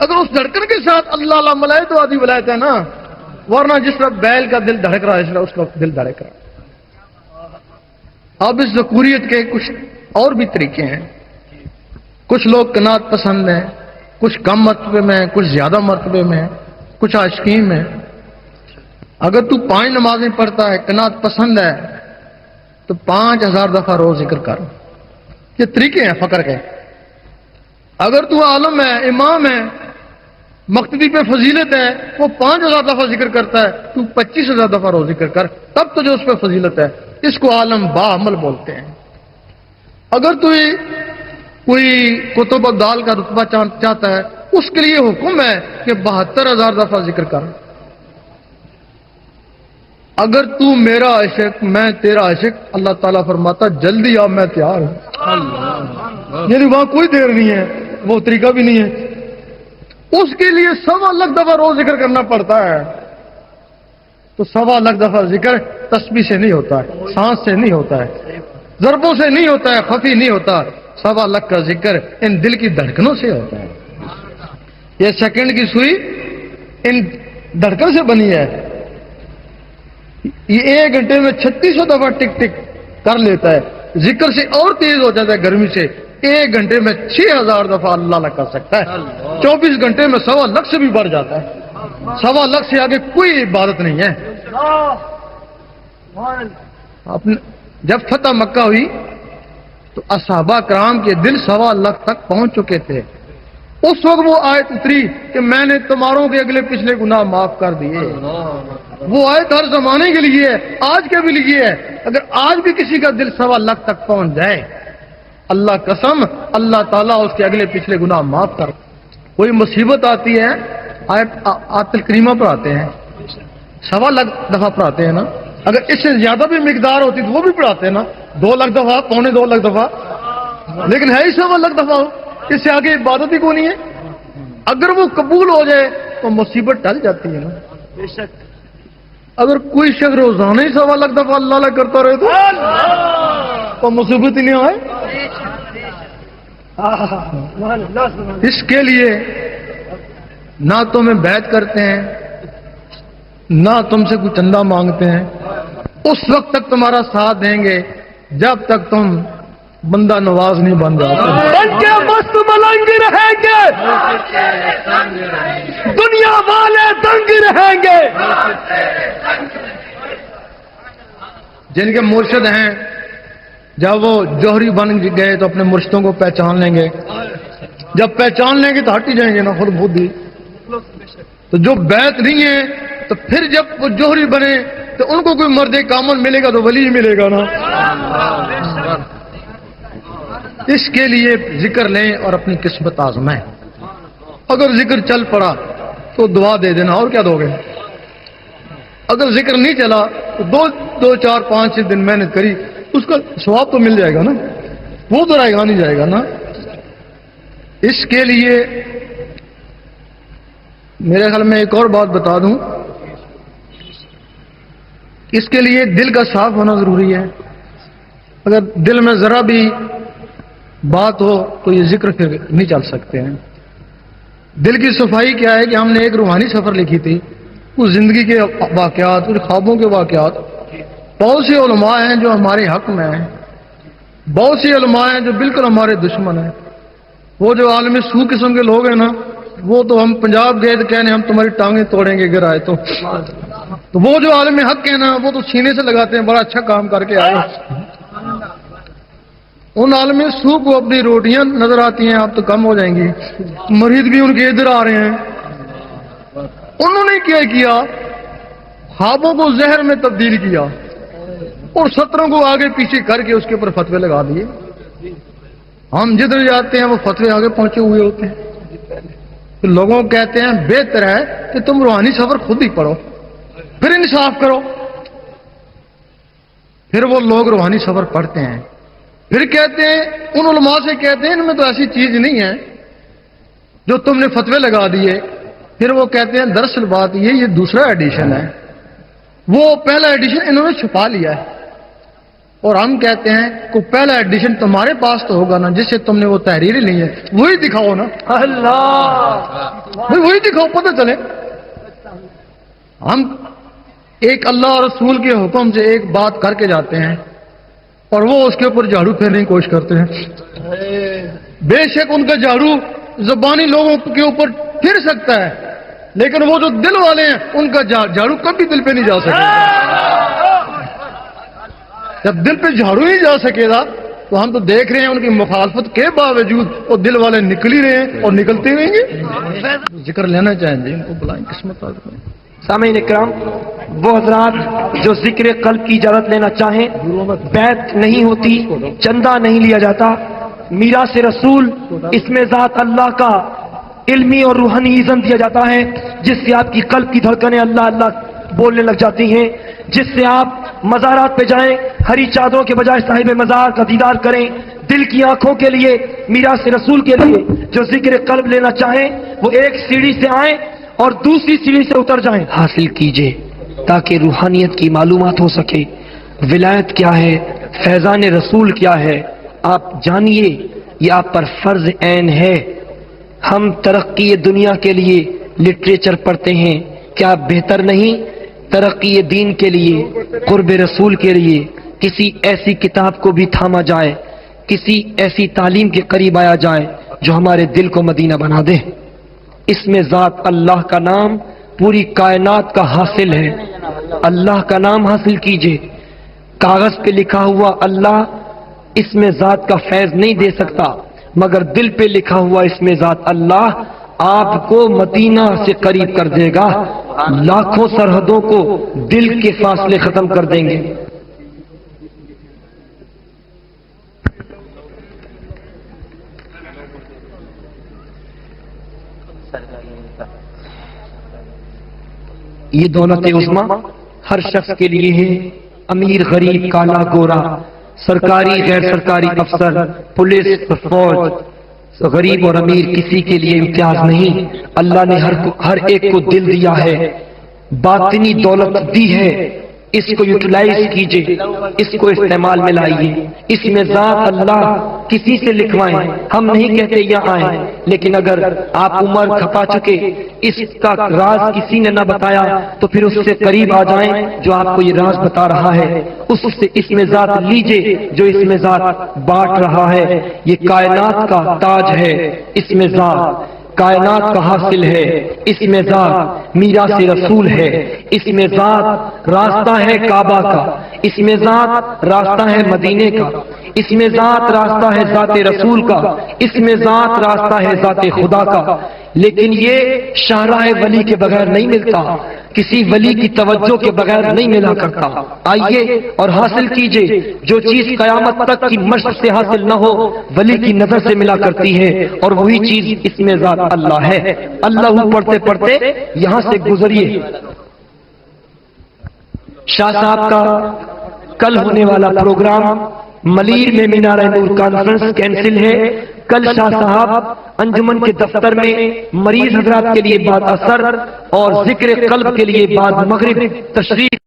اگر اس دھڑکن کے ساتھ اللہ اللہ ملائے تو آدھی ولایت ہے نا، ورنہ جس طرح بیل کا دل دھڑک رہا ہے اس طرح اس کا دل دھڑک رہا ہے۔ اب اس ذکوریت کے کچھ اور بھی طریقے ہیں۔ کچھ لوگ قناعت پسند ہیں، کچھ کم مرتبے میں، کچھ زیادہ مرتبے میں، کچھ عاشقین میں۔ اگر تو 5 نمازیں پڑھتا ہے، قناعت پسند ہے، تو 5000 دفعہ روز ذکر کر۔ یہ طریقے ہیں فقر کے۔ اگر تو عالم ہے، امام ہے، مقتدی پہ فضیلت ہے، وہ 5000 دفعہ ذکر کرتا ہے، تو 25000 دفعہ روز ذکر کر، تب تو جو اس پہ فضیلت ہے۔ اس کو عالم با عمل بولتے ہیں۔ اگر تو کوئی کتب ابدال کا رتبہ چاہتا ہے، اس کے لیے حکم ہے کہ 72000 دفعہ ذکر کر۔ اگر تو میرا عاشق میں تیرا عاشق، اللہ تعالیٰ فرماتا جلدی آ، میں تیار ہوں۔ یعنی وہاں کوئی دیر نہیں ہے، وہ طریقہ بھی نہیں ہے۔ اس کے لیے 1.25 لاکھ دفعہ روز ذکر کرنا پڑتا ہے۔ تو 1.25 لاکھ دفعہ ذکر تسبیح سے نہیں ہوتا ہے، سانس سے نہیں ہوتا ہے، ضربوں سے نہیں ہوتا ہے، خفی نہیں ہوتا۔ 1.25 لاکھ کا ذکر ان دل کی دھڑکنوں سے ہوتا ہے۔ یہ سیکنڈ کی سوئی ان دھڑکن سے بنی ہے۔ یہ 1 گھنٹے میں 3600 دفعہ ٹک ٹک کر لیتا ہے۔ ذکر سے اور تیز ہو جاتا ہے گرمی سے، 1 گھنٹے میں 6000 دفعہ اللہ اللہ کر سکتا ہے۔ 24 گھنٹے میں 1.25 لاکھ سے بھی بڑھ جاتا ہے۔ 1.25 لاکھ سے آگے کوئی عبادت نہیں ہے۔ جب فتح مکہ ہوئی تو اصحابہ کرام کے دل 1.25 لاکھ تک پہنچ چکے تھے۔ اس وقت وہ آیت اتری کہ میں نے تمہاروں کے اگلے پچھلے گناہ معاف کر دیے۔ وہ آیت ہر زمانے کے لیے ہے، آج کے بھی لیے ہے۔ اگر آج بھی کسی کا دل 1.25 لاکھ تک پہنچ جائے، اللہ قسم اللہ تعالیٰ اس کے اگلے پچھلے گناہ معاف کر۔ کوئی مصیبت آتی ہے، آیت الکریمہ پر آتے ہیں، 1.25 لاکھ دفعہ پڑھاتے ہیں نا۔ اگر اس سے زیادہ بھی مقدار ہوتی تو وہ بھی پڑھاتے ہیں نا، 2 لاکھ دفعہ، 2.25 لاکھ دفعہ، لیکن ہے ہی 1.25 لاکھ دفعہ۔ اس سے آگے عبادت ہی کو نہیں ہے۔ اگر وہ قبول ہو جائے تو مصیبت ٹل جاتی ہے نا۔ اگر کوئی شخص روزانہ ہی 1.25 لاکھ دفعہ اللہ اللہ کرتا رہے تو مصیبت ہی نہیں آئے۔ اس کے لیے نہ تمہیں بیعت کرتے ہیں، نہ تم سے کوئی چندہ مانگتے ہیں۔ اس وقت تک تمہارا ساتھ دیں گے جب تک تم بندہ نواز نہیں بن جاتے۔ بن کے مست ملنگ رہیں گے، دنیا والے دنگ رہیں گے۔ جن کے مرشد ہیں جب وہ جوہری بن گئے تو اپنے مرشدوں کو پہچان لیں گے۔ جب پہچان لیں گے تو ہٹ ہی جائیں گے نا خود بخود ہی۔ تو جو بیعت نہیں ہے تو پھر جب وہ جوہری بنے تو ان کو کوئی مرد کامل ملے گا تو ولی ہی ملے گا نا۔ اس کے لیے ذکر لیں اور اپنی قسمت آزمائیں۔ اگر ذکر چل پڑا تو دعا دے دینا، اور کیا دو گے؟ اگر ذکر نہیں چلا تو 2 4 5 6 دن محنت کری، اس کا ثواب تو مل جائے گا نا، وہ تو رائے گا نہیں جائے گا نا۔ اس کے لیے میرے خیال میں ایک اور بات بتا دوں، اس کے لیے دل کا صاف ہونا ضروری ہے۔ اگر دل میں ذرا بھی بات ہو تو یہ ذکر پھر نہیں چل سکتے ہیں۔ دل کی صفائی کیا ہے کہ ہم نے ایک روحانی سفر لکھی تھی، اس زندگی کے واقعات، اس خوابوں کے واقعات۔ بہت سے علماء ہیں جو ہمارے حق میں ہیں، بہت سے علماء ہیں جو بالکل ہمارے دشمن ہیں۔ وہ جو عالم سو قسم کے لوگ ہیں نا، وہ تو ہم پنجاب گئے تو کہنے ہم تمہاری ٹانگیں توڑیں گے اگر آئے تو وہ جو عالم حق ہے نا، وہ تو سینے سے لگاتے ہیں بڑا اچھا کام کر کے آئے۔ ان عالم سو کو اپنی روٹیاں نظر آتی ہیں، آپ تو کم ہو جائیں گی، مرید بھی ان کے ادھر آ رہے ہیں۔ انہوں نے کیا کیا، خوابوں کو زہر میں تبدیل کیا اور 17 کو آگے پیچھے کر کے اس کے اوپر فتوے لگا دیے۔ ہم جدھر جاتے ہیں وہ فتوے آگے پہنچے ہوئے ہوتے ہیں۔ تو لوگوں کو کہتے ہیں بہتر ہے کہ تم روحانی سفر خود ہی پڑھو، پھر انصاف کرو۔ پھر وہ لوگ روحانی سفر پڑھتے ہیں، پھر کہتے ہیں ان علماء سے کہتے ہیں ان میں تو ایسی چیز نہیں ہے جو تم نے فتوے لگا دیے۔ پھر وہ کہتے ہیں دراصل بات یہ دوسرا ایڈیشن ہے، وہ پہلا ایڈیشن انہوں نے چھپا لیا ہے۔ اور ہم کہتے ہیں کہ پہلا ایڈیشن تمہارے پاس تو ہوگا نا، جس سے تم نے وہ تحریری لی ہے، وہی دکھاؤ نا، وہی دکھاؤ، پتہ چلے۔ ہم ایک اللہ اور رسول کے حکم سے ایک بات کر کے جاتے ہیں اور وہ اس کے اوپر جھاڑو پھیرنے کی کوشش کرتے ہیں۔ بے شک ان کا جھاڑو زبانی لوگوں کے اوپر پھر سکتا ہے، لیکن وہ جو دل والے ہیں ان کا جھاڑو کبھی دل پہ نہیں جا سکے گا۔ جب دل پہ جھاڑو نہیں جا سکے گا تو ہم تو دیکھ رہے ہیں ان کی مخالفت کے باوجود وہ دل والے نکل ہی رہے ہیں اور نکلتے رہیں گے۔ ذکر لینا چاہیں جی، ان کو بلائیں، قسمت آدمی۔ سامعین اکرام، وہ حضرات جو ذکر قلب کی اجازت لینا چاہیں، بیعت نہیں ہوتی، چندہ نہیں لیا جاتا، میراث رسول اس میں ذات اللہ کا علمی اور روحانی ایذن دیا جاتا ہے، جس سے آپ کی قلب کی دھڑکنیں اللہ اللہ بولنے لگ جاتی ہیں، جس سے آپ مزارات پہ جائیں، ہری چادروں کے بجائے صاحب مزار کا دیدار کریں۔ دل کی آنکھوں کے لیے، میراث رسول کے لیے جو ذکر قلب لینا چاہیں وہ ایک سیڑھی سے آئیں اور دوسری سیڑھی سے اتر جائیں، حاصل کیجئے تاکہ روحانیت کی معلومات ہو سکے، ولایت کیا ہے، فیضان رسول کیا ہے، آپ جانیے، یہ آپ پر فرض عین ہے۔ ہم ترقی دنیا کے لیے لٹریچر پڑھتے ہیں، کیا بہتر نہیں ترقی دین کے لیے، قرب رسول کے لیے کسی ایسی کتاب کو بھی تھاما جائے، کسی ایسی تعلیم کے قریب آیا جائے جو ہمارے دل کو مدینہ بنا دے۔ اس میں ذات اللہ کا نام پوری کائنات کا حاصل ہے، اللہ کا نام حاصل کیجئے۔ کاغذ پہ لکھا ہوا اللہ اس میں ذات کا فیض نہیں دے سکتا، مگر دل پہ لکھا ہوا اس میں ذات اللہ آپ کو مدینہ سے قریب کر دے گا، لاکھوں سرحدوں کو دل کے فاصلے ختم کر دیں گے۔ یہ دولت عظمیٰ ہر شخص کے لیے ہے، امیر غریب کالا گورا، سرکاری غیر سرکاری افسر، پولیس فوج، غریب اور امیر کسی کے لیے امتیاز نہیں۔ اللہ نے ہر ایک کو دل دیا ہے، باطنی دولت دی ہے، اس کو یوٹیلائز کیجئے، اس کو استعمال میں لائیے۔ اس میں ذات اللہ کسی سے لکھوائیں، ہم نہیں کہتے یہاں آئیں، لیکن اگر آپ عمر کھپا چکے، اس کا راز کسی نے نہ بتایا تو پھر اس سے قریب آ جائیں جو آپ کو یہ راز بتا رہا ہے، اس سے اس میں ذات لیجئے جو اس میں ذات بانٹ رہا ہے۔ یہ کائنات کا تاج ہے، اس میں ذات کائنات کا حاصل ہے، اس میں ذات میراث رسول ہے، اس میں ذات راستہ ہے کعبہ کا، اس میں ذات راستہ ہے مدینے کا، اس میں ذات راستہ ہے ذات رسول کا، اس میں ذات راستہ ہے ذات خدا کا۔ لیکن یہ شاہراہ ولی کے بغیر نہیں ملتا، کسی ولی کی توجہ کے بغیر نہیں ملا کرتا۔ آئیے اور حاصل کیجئے، جو چیز قیامت تک کی مشق سے حاصل نہ ہو ولی کی نظر سے ملا کرتی ہے، اور وہی چیز اس میں ذات اللہ ہے۔ اللہ پڑھتے پڑھتے یہاں سے گزریے۔ شاہ صاحب کا کل ہونے والا پروگرام ملیر میں مینار نور کانفرنس کینسل ہے۔ کل شاہ صاحب انجمن کے دفتر میں مریض حضرات کے لیے بعد اثر اور ذکر قلب کے لیے بعد مغرب تشریف